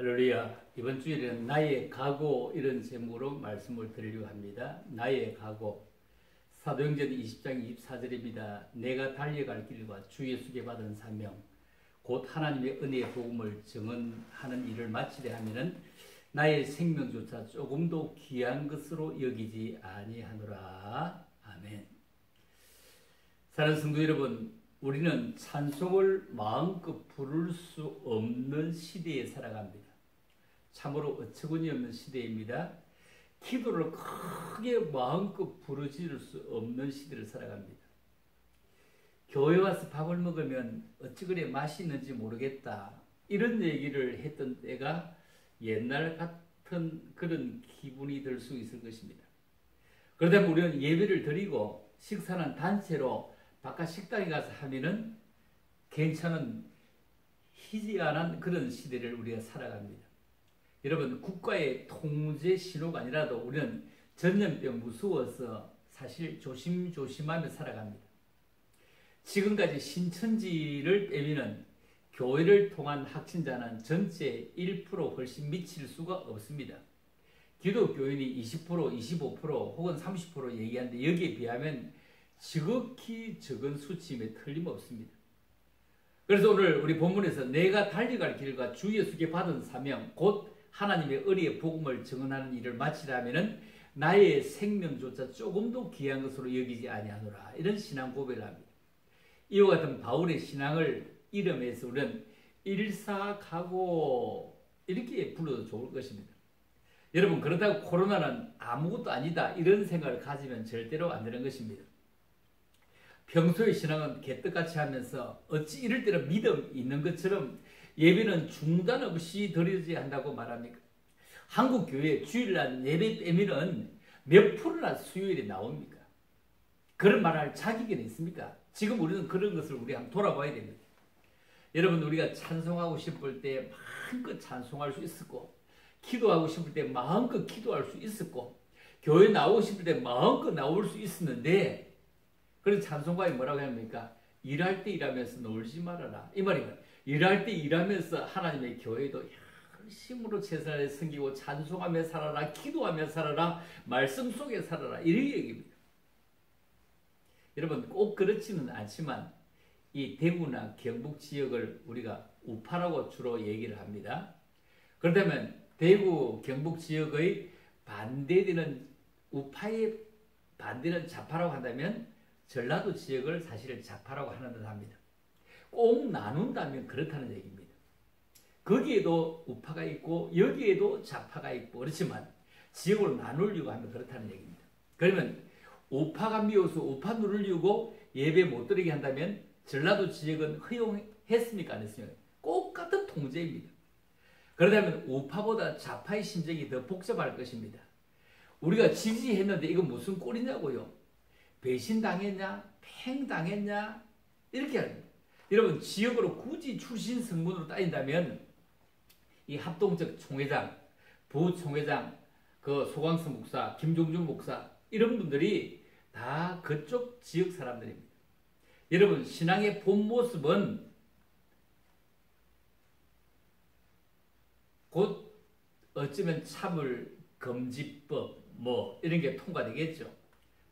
할렐루야. 이번 주일에는 나의 각오 이런 제목으로 말씀을 드리려고 합니다. 나의 각오. 사도행전 20장 24절입니다. 내가 달려갈 길과 주 예수께 받은 사명 곧 하나님의 은혜의 복음을 증언하는 일을 마치려 하면은 나의 생명조차 조금도 귀한 것으로 여기지 아니하노라. 아멘. 사랑하는 성도 여러분, 우리는 찬송을 마음껏 부를 수 없는 시대에 살아갑니다. 참으로 어처구니 없는 시대입니다. 기도를 크게 마음껏 부르짖을 수 없는 시대를 살아갑니다. 교회 와서 밥을 먹으면 어찌 그래 맛있는지 모르겠다, 이런 얘기를 했던 때가 옛날 같은 그런 기분이 들 수 있을 것입니다. 그러다 우리는 예배를 드리고 식사는 단체로 바깥 식당에 가서 하면은 괜찮은 희귀한 그런 시대를 우리가 살아갑니다. 여러분, 국가의 통제 신호가 아니라도 우리는 전염병 무서워서 사실 조심조심하며 살아갑니다. 지금까지 신천지를 빼면은 교회를 통한 확진자는 전체 1% 훨씬 미칠 수가 없습니다. 기독교인이 20%, 25% 혹은 30% 얘기하는데 여기에 비하면 지극히 적은 수치임에 틀림없습니다. 그래서 오늘 우리 본문에서 내가 달려갈 길과 주 예수께 받은 사명 곧 하나님의 은혜의 복음을 증언하는 일을 마치려 하면은 나의 생명조차 조금도 귀한 것으로 여기지 아니하노라, 이런 신앙 고백을 합니다. 이와 같은 바울의 신앙을 이름해서 우리는 일사각오 이렇게 불러도 좋을 것입니다. 여러분, 그렇다고 코로나는 아무것도 아니다 이런 생각을 가지면 절대로 안 되는 것입니다. 평소의 신앙은 개떡같이 하면서 어찌 이럴 때는 믿음 있는 것처럼 예배는 중단 없이 드려져야 한다고 말합니까? 한국 교회 주일날 예배 빼면은 몇 프로나 수요일에 나옵니까? 그런 말할 자격이 있습니까? 지금 우리는 그런 것을 우리 한번 돌아봐야 됩니다. 여러분, 우리가 찬송하고 싶을 때 마음껏 찬송할 수 있었고, 기도하고 싶을 때 마음껏 기도할 수 있었고, 교회 나오고 싶을 때 마음껏 나올 수 있었는데, 그래서 찬송가에 뭐라고 합니까? 일할 때 일하면서 놀지 말아라, 이 말이에요. 일할 때 일하면서 하나님의 교회도 열심으로 최선을 섬기고 찬송하며 살아라, 기도하며 살아라, 말씀 속에 살아라, 이런 얘기입니다. 여러분, 꼭 그렇지는 않지만 이 대구나 경북 지역을 우리가 우파라고 주로 얘기를 합니다. 그렇다면 대구 경북 지역의 반대되는 우파의 반대는 좌파라고 한다면 전라도 지역을 사실 좌파라고 하는 듯 합니다. 꼭 나눈다면 그렇다는 얘기입니다. 거기에도 우파가 있고 여기에도 좌파가 있고 그렇지만 지역으로 나누려고 하면 그렇다는 얘기입니다. 그러면 우파가 미워서 우파 누르려고 예배 못 드리게 한다면 전라도 지역은 허용했습니까? 안 했습니까? 꼭 같은 통제입니다. 그렇다면 우파보다 좌파의 심정이 더 복잡할 것입니다. 우리가 지지했는데 이건 무슨 꼴이냐고요? 배신당했냐? 팽당했냐? 이렇게 합니다. 여러분, 지역으로 굳이 출신 성분으로 따진다면 이 합동적 총회장, 부총회장, 그 소광수 목사, 김종준 목사 이런 분들이 다 그쪽 지역 사람들입니다. 여러분, 신앙의 본 모습은 곧 어쩌면 차물 금지법 뭐 이런 게 통과되겠죠.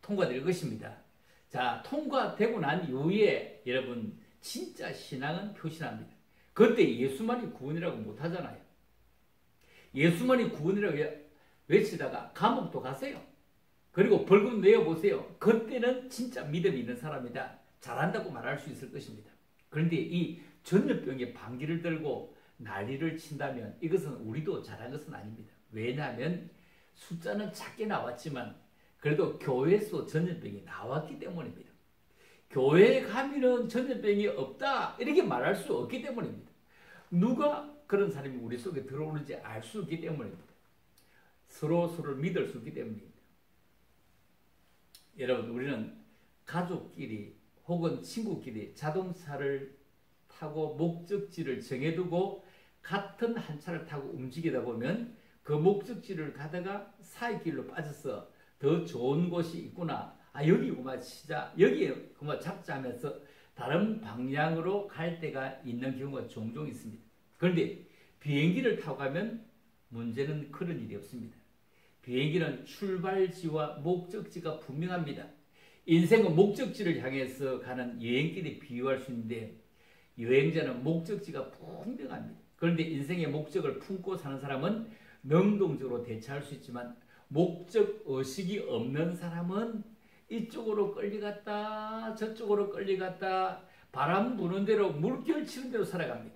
통과될 것입니다. 자, 통과되고 난 이후에 여러분 진짜 신앙은 표신합니다. 그때 예수만이 구원이라고 못하잖아요. 예수만이 구원이라고 외치다가 감옥도 가세요. 그리고 벌금 내어보세요. 그때는 진짜 믿음이 있는 사람이다, 잘한다고 말할 수 있을 것입니다. 그런데 이 전염병의 방귀를 들고 난리를 친다면 이것은 우리도 잘한 것은 아닙니다. 왜냐하면 숫자는 작게 나왔지만 그래도 교회에서 전염병이 나왔기 때문입니다. 교회에 가면은 전염병이 없다 이렇게 말할 수 없기 때문입니다. 누가 그런 사람이 우리 속에 들어오는지 알 수 없기 때문입니다. 서로를 믿을 수 없기 때문입니다. 여러분, 우리는 가족끼리 혹은 친구끼리 자동차를 타고 목적지를 정해두고 같은 한 차를 타고 움직이다 보면 그 목적지를 가다가 사이길로 빠져서 더 좋은 곳이 있구나, 여기 그만 치자, 여기에 그만 잡자 하면서 다른 방향으로 갈 때가 있는 경우가 종종 있습니다. 그런데 비행기를 타고 가면 문제는 그런 일이 없습니다. 비행기는 출발지와 목적지가 분명합니다. 인생은 목적지를 향해서 가는 여행길에 비유할 수 있는데 여행자는 목적지가 분명합니다. 그런데 인생의 목적을 품고 사는 사람은 능동적으로 대처할 수 있지만 목적 의식이 없는 사람은 이쪽으로 끌려갔다 저쪽으로 끌려갔다 바람 부는 대로 물결 치는 대로 살아갑니다.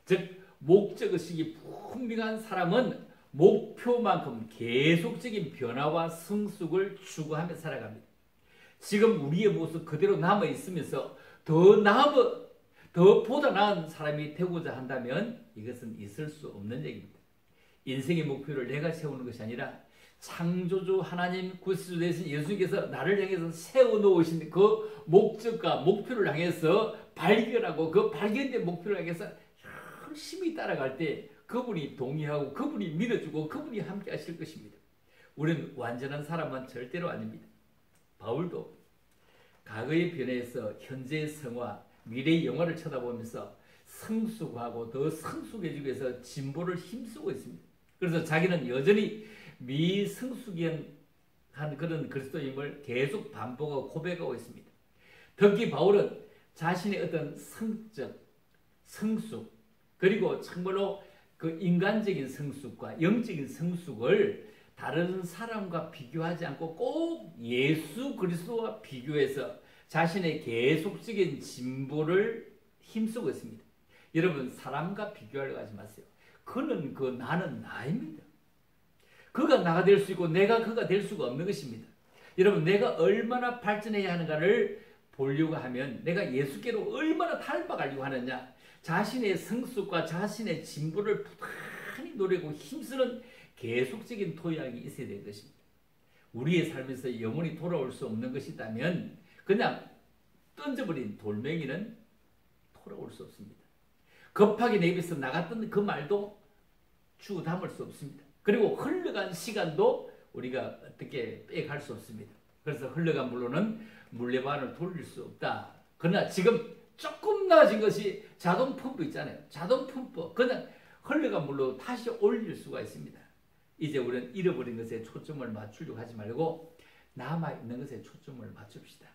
즉 목적 의식이 분명한 사람은 목표만큼 계속적인 변화와 성숙을 추구하며 살아갑니다. 지금 우리의 모습 그대로 남아 있으면서 더 보다 나은 사람이 되고자 한다면 이것은 있을 수 없는 얘기입니다. 인생의 목표를 내가 세우는 것이 아니라 창조주 하나님 구세주 되신 예수님께서 나를 향해서 세워놓으신 그 목적과 목표를 향해서 발견하고 그 발견된 목표를 향해서 열심히 따라갈 때 그분이 동의하고 그분이 믿어주고 그분이 함께 하실 것입니다. 우리는 완전한 사람은 절대로 아닙니다. 바울도 과거의 변화에서 현재의 성화, 미래의 영화를 쳐다보면서 성숙하고 더 성숙해지기 위해서 진보를 힘쓰고 있습니다. 그래서 자기는 여전히 미성숙한 그런 그리스도임을 계속 반복하고 고백하고 있습니다. 특히 바울은 자신의 어떤 성적, 성숙, 그리고 정말로 그 인간적인 성숙과 영적인 성숙을 다른 사람과 비교하지 않고 꼭 예수 그리스도와 비교해서 자신의 계속적인 진보를 힘쓰고 있습니다. 여러분 사람과 비교하려고 하지 마세요. 그는 나는 나입니다. 그가 나가 될 수 있고 내가 그가 될 수가 없는 것입니다. 여러분 내가 얼마나 발전해야 하는가를 보려고 하면 내가 예수께로 얼마나 닮아가려고 하느냐 자신의 성숙과 자신의 진보를 부단히 노리고 힘쓰는 계속적인 토양이 있어야 되는 것입니다. 우리의 삶에서 영원히 돌아올 수 없는 것이 있다면 그냥 던져버린 돌멩이는 돌아올 수 없습니다. 급하게 내 입에서 나갔던 그 말도 주워 담을 수 없습니다. 그리고 흘러간 시간도 우리가 어떻게 빼갈 수 없습니다. 그래서 흘러간 물로는 물레반을 돌릴 수 없다. 그러나 지금 조금 나아진 것이 자동 펌프 있잖아요. 자동 펌프. 그냥 흘러간 물로 다시 올릴 수가 있습니다. 이제 우리는 잃어버린 것에 초점을 맞추려고 하지 말고 남아있는 것에 초점을 맞춥시다.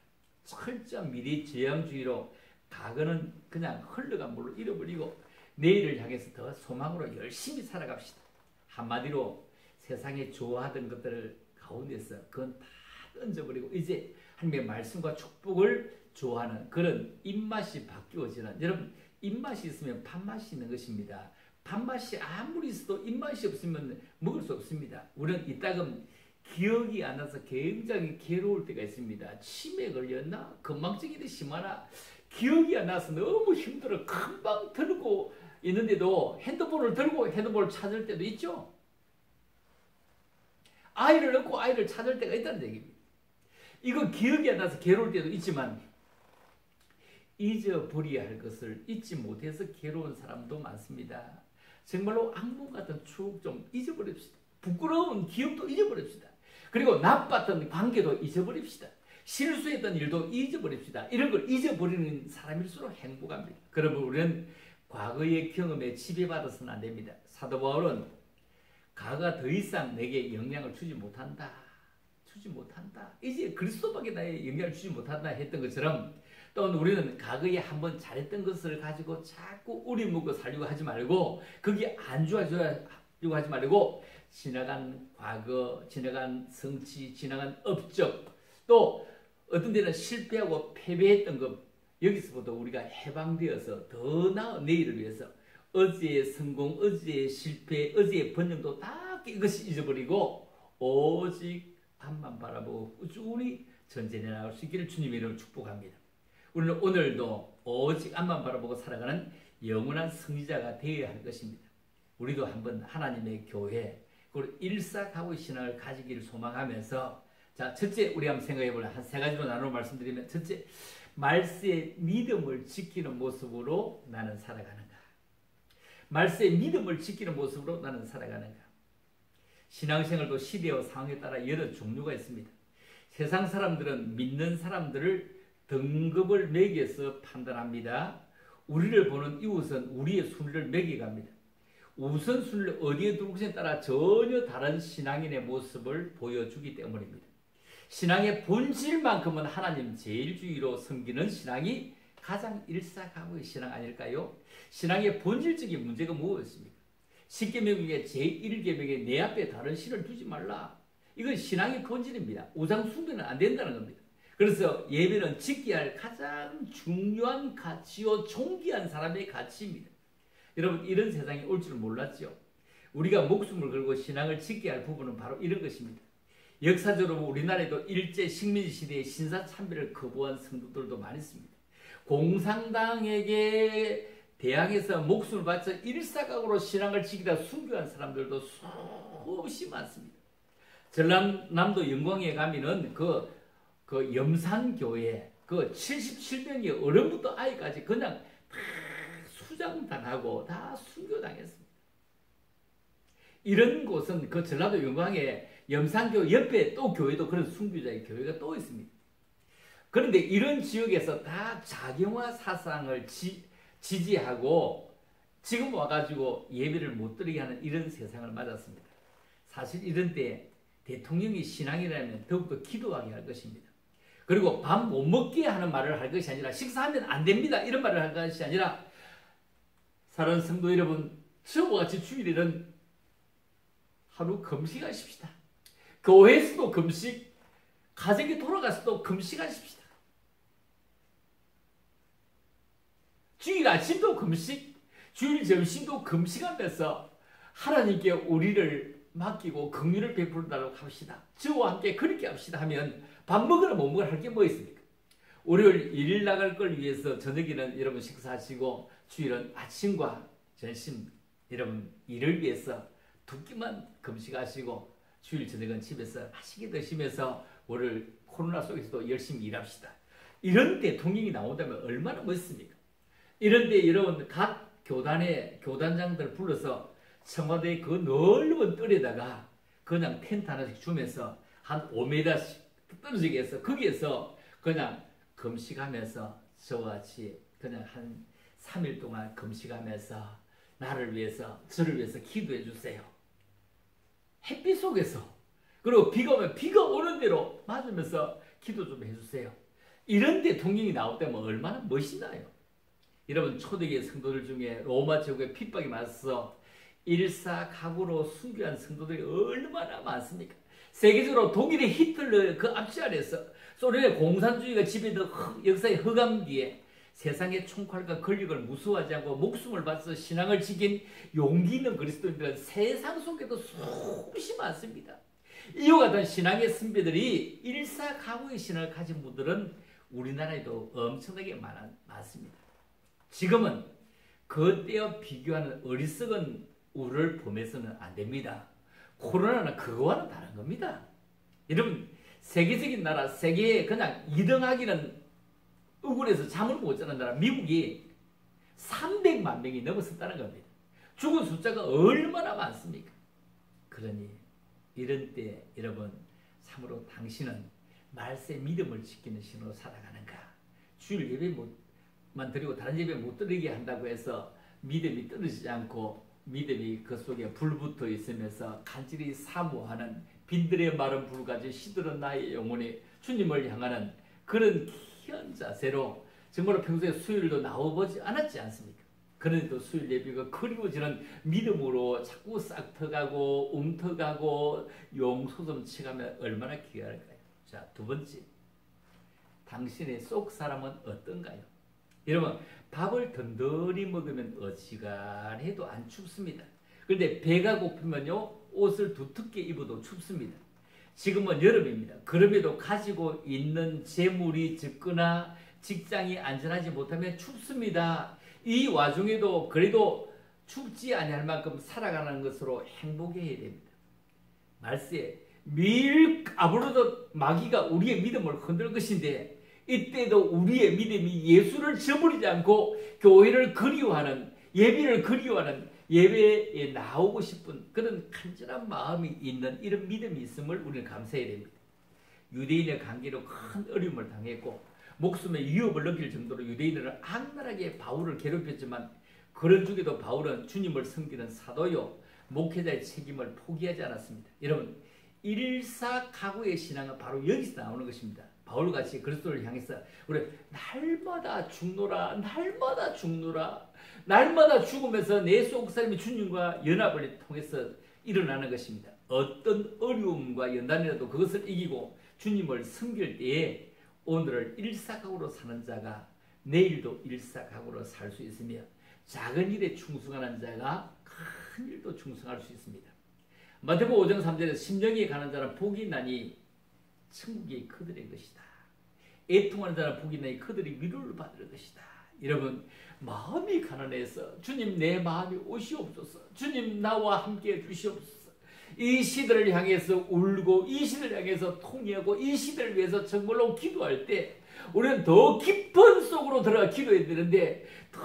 철저한 미래지향주의로 과거는 그냥 흘러간 물로 잃어버리고 내일을 향해서 더 소망으로 열심히 살아갑시다. 한마디로 세상에 좋아하던 것들 가운데서 그건 다 던져버리고 이제 하나님의 말씀과 축복을 좋아하는 그런 입맛이 바뀌어지는 여러분 입맛이 있으면 밥맛이 있는 것입니다. 밥맛이 아무리 있어도 입맛이 없으면 먹을 수 없습니다. 우리는 이따금 기억이 안 나서 굉장히 괴로울 때가 있습니다. 치매 걸렸나? 건망증이 심하나? 기억이 안 나서 너무 힘들어. 금방 들고 있는데도 핸드폰을 들고 핸드폰을 찾을 때도 있죠. 아이를 낳고 아이를 찾을 때가 있다는 얘기입니다. 이거 기억이 안 나서 괴로울 때도 있지만 잊어버려야 할 것을 잊지 못해서 괴로운 사람도 많습니다. 정말로 악몽 같은 추억 좀 잊어버립시다. 부끄러운 기억도 잊어버립시다. 그리고 나빴던 관계도 잊어버립시다. 실수했던 일도 잊어버립시다. 이런 걸 잊어버리는 사람일수록 행복합니다. 그러면 우리는 과거의 경험에 지배받아서는 안 됩니다. 사도 바울은 과거가 더 이상 내게 영향을 주지 못한다. 이제 그리스도밖에 나의 영향을 주지 못한다 했던 것처럼 또는 우리는 과거에 한번 잘했던 것을 가지고 자꾸 우리먹고 살려고 하지 말고 거기에 안주하려고 하지 말고 지나간 과거, 지나간 성취, 지나간 업적 또 어떤 데는 실패하고 패배했던 것 여기서부터 우리가 해방되어서 더 나은 내일을 위해서 어제의 성공, 어제의 실패, 어제의 번영도 다 이것이 잊어버리고 오직 앞만 바라보고 꾸준히 전진해 나갈 수 있기를 주님의 이름으로 축복합니다. 우리는 오늘도 오직 앞만 바라보고 살아가는 영원한 승리자가 되어야 할 것입니다. 우리도 한번 하나님의 교회 그리고 일사가고의 신앙을 가지기를 소망하면서 자 첫째 우리 한번 생각해 보려 한 세 가지로 나누어 말씀드리면 첫째 말세의 믿음을 지키는 모습으로 나는 살아가는가. 말세의 믿음을 지키는 모습으로 나는 살아가는가. 신앙생활도 시대와 상황에 따라 여러 종류가 있습니다. 세상 사람들은 믿는 사람들을 등급을 매겨서 판단합니다. 우리를 보는 이웃은 우리의 순위를 매겨갑니다. 우선순위를 어디에 둘 것에 따라 전혀 다른 신앙인의 모습을 보여주기 때문입니다. 신앙의 본질만큼은 하나님 제일주의로 섬기는 신앙이 가장 일사각오의 신앙 아닐까요? 신앙의 본질적인 문제가 무엇입니까? 십계명 중에 제1계명에 내 앞에 다른 신을 두지 말라. 이건 신앙의 본질입니다. 우상 숭배는 안 된다는 겁니다. 그래서 예배는 지켜야 할 가장 중요한 가치요 존귀한 사람의 가치입니다. 여러분, 이런 세상이 올 줄 몰랐죠. 우리가 목숨을 걸고 신앙을 지켜야 할 부분은 바로 이런 것입니다. 역사적으로 우리나라에도 일제 식민지 시대의 신사참배를 거부한 성도들도 많이 있습니다. 공산당에게 대항해서 목숨을 바쳐 일사각오로 신앙을 지키다 순교한 사람들도 수없이 많습니다. 전남도 영광에 가면은 그 염산교회 그 77명의 어른부터 아이까지 그냥 다 수장당하고 다 순교당했습니다. 이런 곳은 그 전라도 영광에 염산교 옆에 또 교회도 그런 순교자의 교회가 또 있습니다. 그런데 이런 지역에서 다 자경화 사상을 지지하고 지금 와가지고 예배를 못 드리게 하는 이런 세상을 맞았습니다. 사실 이런 때 대통령이 신앙이라면 더욱더 기도하게 할 것입니다. 그리고 밥 못 먹게 하는 말을 할 것이 아니라 식사하면 안 됩니다 이런 말을 할 것이 아니라 사랑하는 성도 여러분, 저와 같이 주일에는 하루 금식하십시다. 교회에서도 금식, 가정에 돌아가서도 금식하십시다. 주일 아침도 금식, 주일 점심도 금식하면서 하나님께 우리를 맡기고 긍휼을 베풀다고 합시다. 저와 함께 그렇게 합시다 하면 밥 먹으나 못 먹으나 할 게 뭐 있습니까? 월요일 일 나갈 걸 위해서 저녁에는 여러분 식사하시고 주일은 아침과 점심 여러분 일을 위해서 두 끼만 금식하시고 주일 저녁은 집에서 맛있게 드시면서 월요일 코로나 속에서도 열심히 일합시다. 이런 대통령이 나온다면 얼마나 멋있습니까? 이런데 여러분 각 교단의 교단장들 불러서 청와대 그 넓은 뜰에다가 그냥 텐트 하나씩 주면서 한 5m씩 떨어지게 해서 거기에서 그냥 금식하면서 저와 같이 그냥 한 3일 동안 금식하면서 나를 위해서 저를 위해서 기도해 주세요. 햇빛 속에서 그리고 비가 오면 비가 오는 대로 맞으면서 기도 좀 해주세요. 이런 대통령이 나올 때면 얼마나 멋있나요? 여러분 초대교회 성도들 중에 로마 제국의 핍박이 맞서 일사각오로 순교한 성도들이 얼마나 많습니까? 세계적으로 독일의 히틀러 그 압제 아래서 소련의 공산주의가 지배된 역사의 흑암기에 세상의 총칼과 권력을 무서워하지 않고 목숨을 바쳐 신앙을 지킨 용기 있는 그리스도인들은 세상 속에도 수없이 많습니다. 이와 같은 신앙의 선배들이 일사각오의 신앙을 가진 분들은 우리나라에도 엄청나게 많습니다. 지금은 그때와 비교하는 어리석은 우를 범해서는 안 됩니다. 코로나는 그거와는 다른 겁니다. 여러분 세계적인 나라 세계에 그냥 2등하기는 억울해서 잠을 못 자는 나라 미국이 300만 명이 넘어섰다는 겁니다. 죽은 숫자가 얼마나 많습니까? 그러니 이런 때 여러분 참으로 당신은 말세 믿음을 지키는 신으로 살아가는가? 주일 예배만 드리고 다른 예배 못 드리게 한다고 해서 믿음이 떨어지지 않고 믿음이 그 속에 불붙어 있으면서 간절히 사모하는 빈들의 마른 불같이 시들은 나의 영혼이 주님을 향하는 그런 귀한 자세로 정말로 평소에 수요일도 나와보지 않았지 않습니까? 그런데도 수요일 예배가 그리워지는 믿음으로 자꾸 싹터가고 움터가고 용소좀 치가면 얼마나 귀할까요? 자, 두 번째, 당신의 속 사람은 어떤가요? 여러분 밥을 든든히 먹으면 어지간해도 안 춥습니다. 그런데 배가 고프면요 옷을 두텁게 입어도 춥습니다. 지금은 여름입니다. 그럼에도 가지고 있는 재물이 적거나 직장이 안전하지 못하면 춥습니다. 이 와중에도 그래도 춥지 아니할 만큼 살아가는 것으로 행복해야 됩니다. 말세 매일 아무래도 마귀가 우리의 믿음을 흔들 것인데 이때도 우리의 믿음이 예수를 저버리지 않고 교회를 그리워하는 예배를 그리워하는 예배에 나오고 싶은 그런 간절한 마음이 있는 이런 믿음이 있음을 우리는 감사해야 됩니다. 유대인의 관계로 큰 어려움을 당했고 목숨의 위협을 느낄 정도로 유대인들은 악랄하게 바울을 괴롭혔지만 그런 중에도 바울은 주님을 섬기는 사도요 목회자의 책임을 포기하지 않았습니다. 여러분 일사각오의 신앙은 바로 여기서 나오는 것입니다. 바울같이 그리스도를 향해서 우리 날마다 죽노라 날마다 죽노라 날마다 죽으면서 내 속사람이 주님과 연합을 통해서 일어나는 것입니다. 어떤 어려움과 연단이라도 그것을 이기고 주님을 섬길 때에 오늘을 일사각오로 사는 자가 내일도 일사각오로 살 수 있으며 작은 일에 충성하는 자가 큰 일도 충성할 수 있습니다. 마태복음 5장 3절에 심령이 가는 자는 복이 있나니 천국이 그들의 것이다. 애통하는 자는 복이 있나니 그들이 위로를 받을 것이다. 여러분 마음이 가난해서 주님 내 마음이 오시옵소서. 주님 나와 함께 주시옵소서. 이 시대를 향해서 울고 이 시대를 향해서 통회하고 이 시대를 위해서 정말로 기도할 때 우리는 더 깊은 속으로 들어가 기도해야 되는데 더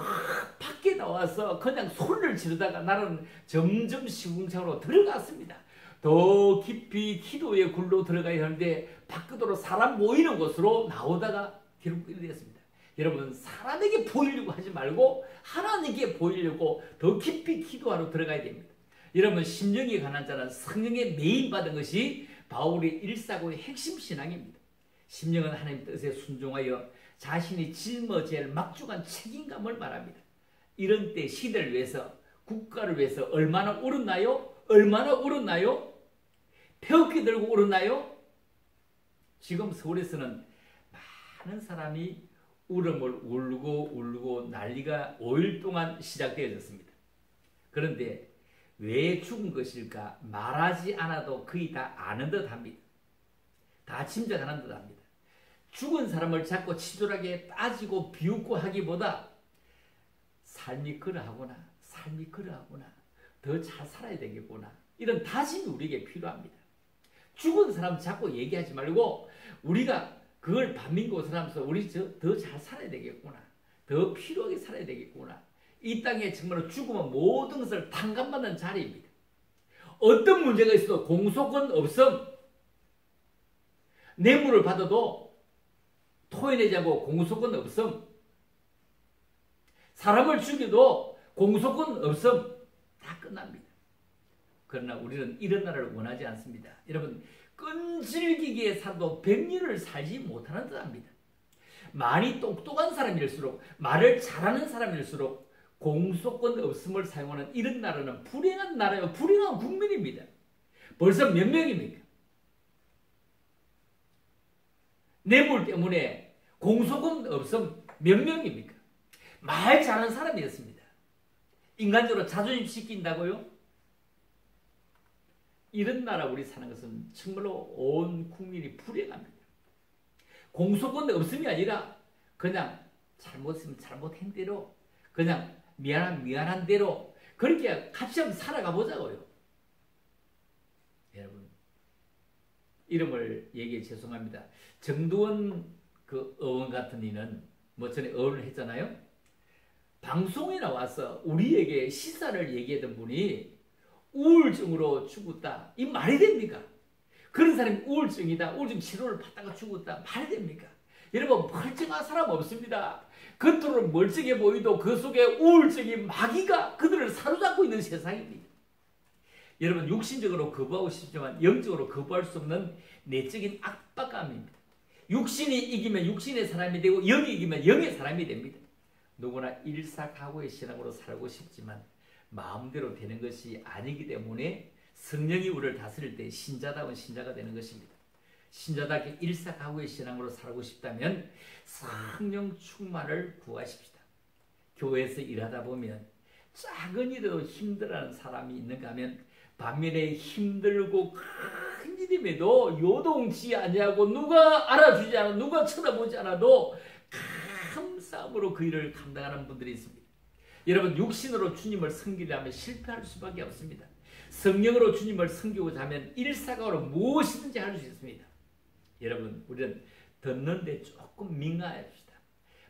밖에 나와서 그냥 소리를 지르다가 나는 점점 시궁창으로 들어갔습니다. 더 깊이 기도의 굴로 들어가야 하는데 밖으로 사람 모이는 곳으로 나오다가 결국 이렇게 됐습니다. 여러분 사람에게 보이려고 하지 말고 하나님께 보이려고 더 깊이 기도하러 들어가야 됩니다. 여러분 심령이 가난 자는 성령에 매인받은 것이 바울의 일사고의 핵심 신앙입니다. 심령은 하나님 뜻에 순종하여 자신이 짊어질 막중한 책임감을 말합니다. 이런 때 시대를 위해서 국가를 위해서 얼마나 울었나요? 얼마나 울었나요? 폐업기 들고 울었나요? 지금 서울에서는 많은 사람이 울음을 울고 난리가 5일 동안 시작되어졌습니다. 그런데 왜 죽은 것일까? 말하지 않아도 거의 다 아는 듯 합니다. 다 짐작하는 듯 합니다. 죽은 사람을 자꾸 치졸하게 따지고 비웃고 하기보다 삶이 그러하구나, 삶이 그러하구나, 더 잘 살아야 되겠구나, 이런 다짐이 우리에게 필요합니다. 죽은 사람 자꾸 얘기하지 말고 우리가 그걸 반민고사를 하면서 우리 더 잘 살아야 되겠구나, 더 필요하게 살아야 되겠구나. 이 땅에 정말로 죽으면 모든 것을 탕감받는 자리입니다. 어떤 문제가 있어도 공소권 없음, 뇌물을 받아도 토해내지 않고 공소권 없음, 사람을 죽여도 공소권 없음, 다 끝납니다. 그러나 우리는 이런 나라를 원하지 않습니다. 여러분 끈질기게 살도 100년을 살지 못하는 듯 합니다. 많이 똑똑한 사람일수록 말을 잘하는 사람일수록 공소권 없음을 사용하는 이런 나라는 불행한 나라요, 불행한 국민입니다. 벌써 몇 명입니까? 뇌물 때문에 공소권 없음 몇 명입니까? 말 잘하는 사람이었습니다. 인간적으로 자존심 시킨다고요? 이런 나라 우리 사는 것은 정말로 온 국민이 불행합니다. 공소권 없음이 아니라 그냥 잘못했으면 잘못한 대로, 그냥 미안한 대로 그렇게 같이 한번 살아가 보자고요. 여러분 이름을 얘기해 죄송합니다. 정두원 그 의원 같은 이는 뭐 전에 의원을 했잖아요. 방송에 나와서 우리에게 시사를 얘기하던 분이 우울증으로 죽었다. 이 말이 됩니까? 그런 사람이 우울증이다, 우울증 치료를 받다가 죽었다, 말이 됩니까? 여러분 멀쩡한 사람 없습니다. 겉으로 멀쩡해 보이도 그 속에 우울증이 마귀가 그들을 사로잡고 있는 세상입니다. 여러분 육신적으로 거부하고 싶지만 영적으로 거부할 수 없는 내적인 압박감입니다. 육신이 이기면 육신의 사람이 되고 영이 이기면 영의 사람이 됩니다. 누구나 일사각오의 신앙으로 살고 싶지만 마음대로 되는 것이 아니기 때문에 성령이 우리를 다스릴 때 신자다운 신자가 되는 것입니다. 신자답게 일사각오의 신앙으로 살고 싶다면 성령 충만을 구하십시다. 교회에서 일하다 보면 작은 일에도 힘들어하는 사람이 있는가 하면 반면에 힘들고 큰 일임에도 요동치 아니하고 누가 알아주지 않아 누가 쳐다보지 않아도 감사함으로 그 일을 감당하는 분들이 있습니다. 여러분 육신으로 주님을 섬기려면 실패할 수밖에 없습니다. 성령으로 주님을 섬기고자 하면 일사각오로 무엇이든지 할 수 있습니다. 여러분 우리는 듣는데 조금 민감합시다.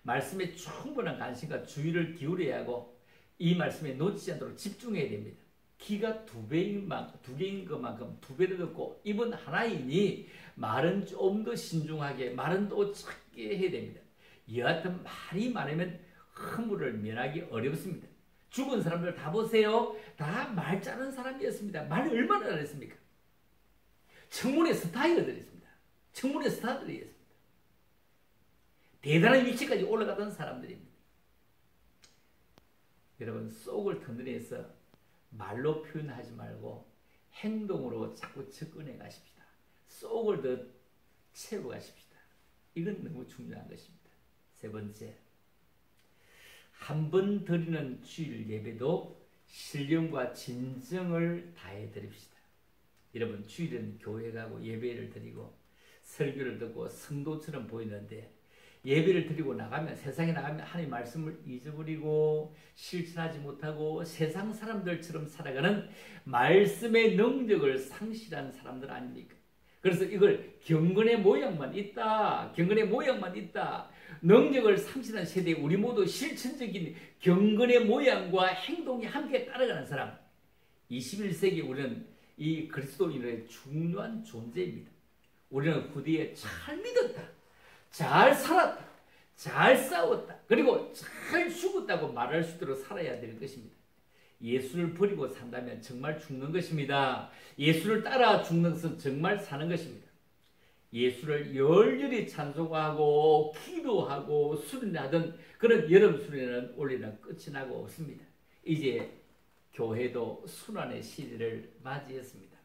말씀에 충분한 관심과 주의를 기울여야 하고 이 말씀에 놓치지 않도록 집중해야 됩니다. 귀가 두 개인 것만큼 두 배로 듣고 입은 하나이니 말은 좀 더 신중하게, 말은 또 작게 해야 됩니다. 여하튼 말이 많으면 허물을 면하기 어렵습니다. 죽은 사람들 다 보세요. 다 말 짜는 사람이었습니다. 말을 얼마나 잘했습니까? 청문회 스타이어들이었습니다. 청문회 스타들이었습니다. 대단한 위치까지 올라가던 사람들입니다. 여러분, 속을 터널에서 말로 표현하지 말고 행동으로 자꾸 접근해 가십시다. 속을 더 채워 가십시다. 이건 너무 중요한 것입니다. 세 번째, 한 번 드리는 주일 예배도 신령과 진정을 다해 드립시다. 여러분, 주일은 교회 가고 예배를 드리고 설교를 듣고 성도처럼 보이는데 예배를 드리고 나가면, 세상에 나가면 하나님의 말씀을 잊어버리고 실천하지 못하고 세상 사람들처럼 살아가는 말씀의 능력을 상실한 사람들 아닙니까? 그래서 이걸 경건의 모양만 있다, 경건의 모양만 있다, 능력을 상실한 세대에 우리 모두 실천적인 경건의 모양과 행동이 함께 따라가는 사람, 21세기 우리는 이 그리스도인의 중요한 존재입니다. 우리는 후대에 잘 믿었다, 잘 살았다, 잘 싸웠다, 그리고 잘 죽었다고 말할 수 있도록 살아야 될 것입니다. 예수를 버리고 산다면 정말 죽는 것입니다. 예수를 따라 죽는 것은 정말 사는 것입니다. 예수를 열렬히 찬송하고 기도하고 수련하던 그런 여름 수련은 올해는 끝이 나고 없습니다. 이제 교회도 순환의 시대를 맞이했습니다.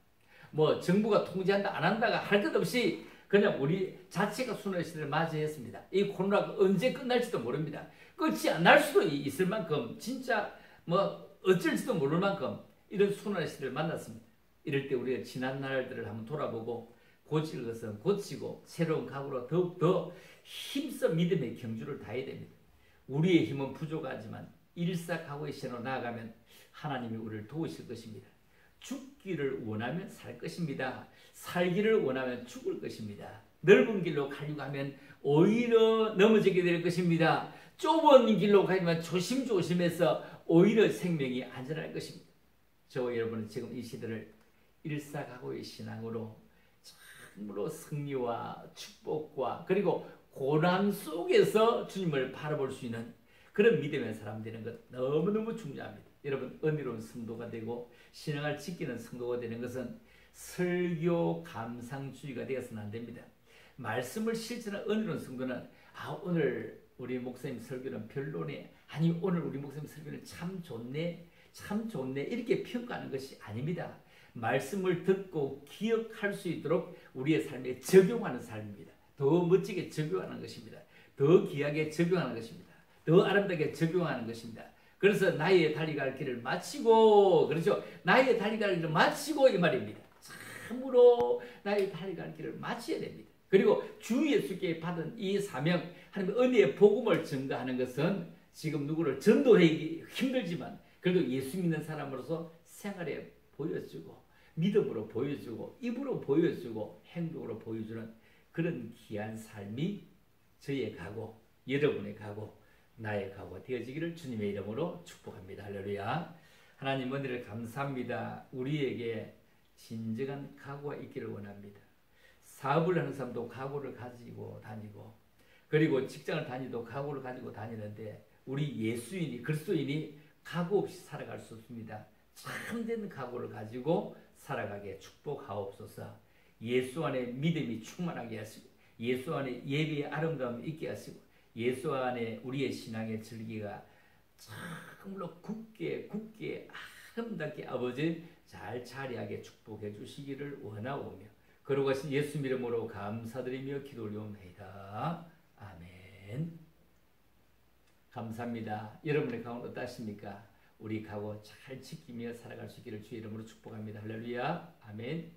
뭐 정부가 통제한다 안 한다가 할 것 없이 그냥 우리 자체가 순환의 시대를 맞이했습니다. 이 코로나가 언제 끝날지도 모릅니다. 끝이 안 날 수도 있을 만큼, 진짜 뭐 어쩔지도 모를 만큼 이런 순환의 시대를 만났습니다. 이럴 때 우리가 지난 날들을 한번 돌아보고 고칠 것은 고치고 새로운 각오로 더욱더 힘써 믿음의 경주를 다해야 됩니다. 우리의 힘은 부족하지만 일사각오의 신으로 나아가면 하나님이 우리를 도우실 것입니다. 죽기를 원하면 살 것입니다. 살기를 원하면 죽을 것입니다. 넓은 길로 가려고 하면 오히려 넘어지게 될 것입니다. 좁은 길로 가려면 조심조심해서 오히려 생명이 안전할 것입니다. 저와 여러분은 지금 이 시대를 일사각오의 신앙으로 참으로 승리와 축복과 그리고 고난 속에서 주님을 바라볼 수 있는 그런 믿음의 사람 되는 것 너무너무 중요합니다. 여러분, 은혜로운 성도가 되고 신앙을 지키는 성도가 되는 것은 설교 감상주의가 되어서는 안 됩니다. 말씀을 실천한 은혜로운 성도는 오늘 우리 목사님 설교는 별로네, 아니 오늘 우리 목사님 설교는 참 좋네, 참 좋네, 이렇게 평가하는 것이 아닙니다. 말씀을 듣고 기억할 수 있도록 우리의 삶에 적용하는 삶입니다. 더 멋지게 적용하는 것입니다. 더 귀하게 적용하는 것입니다. 더 아름답게 적용하는 것입니다. 그래서 나의 달려갈 길을 마치고, 그렇죠? 나의 달려갈 길을 마치고 이 말입니다. 참으로 나의 달려갈 길을 마쳐야 됩니다. 그리고 주 예수께 받은 이 사명, 하나님의 은혜의 복음을 증거하는 것은 지금 누구를 전도하기 힘들지만 그래도 예수 믿는 사람으로서 생활에 보여주고 믿음으로 보여주고 입으로 보여주고 행동으로 보여주는 그런 귀한 삶이 저의 각오, 여러분의 각오, 나의 각오가 되어지기를 주님의 이름으로 축복합니다. 할렐루야. 하나님 은혜를 감사합니다. 우리에게 진정한 각오가 있기를 원합니다. 사업을 하는 사람도 각오를 가지고 다니고, 그리고 직장을 다니도 각오를 가지고 다니는데 우리 예수인이, 그리스도인이 각오 없이 살아갈 수 없습니다. 참된 각오를 가지고 살아가게 축복하옵소서. 예수 안에 믿음이 충만하게 하시고, 예수 안에 예배의 아름다움이 있게 하시고, 예수 안에 우리의 신앙의 절기가 참으로 굳게 아름답게 아버지 잘 자리하게 축복해 주시기를 원하오며, 그러고 하신 예수 이름으로 감사드리며 기도 올려옵니다. 아멘. 감사합니다. 여러분의 가운데 어떠십니까? 우리 각오 잘 지키며 살아갈 수 있기를 주의 이름으로 축복합니다. 할렐루야. 아멘.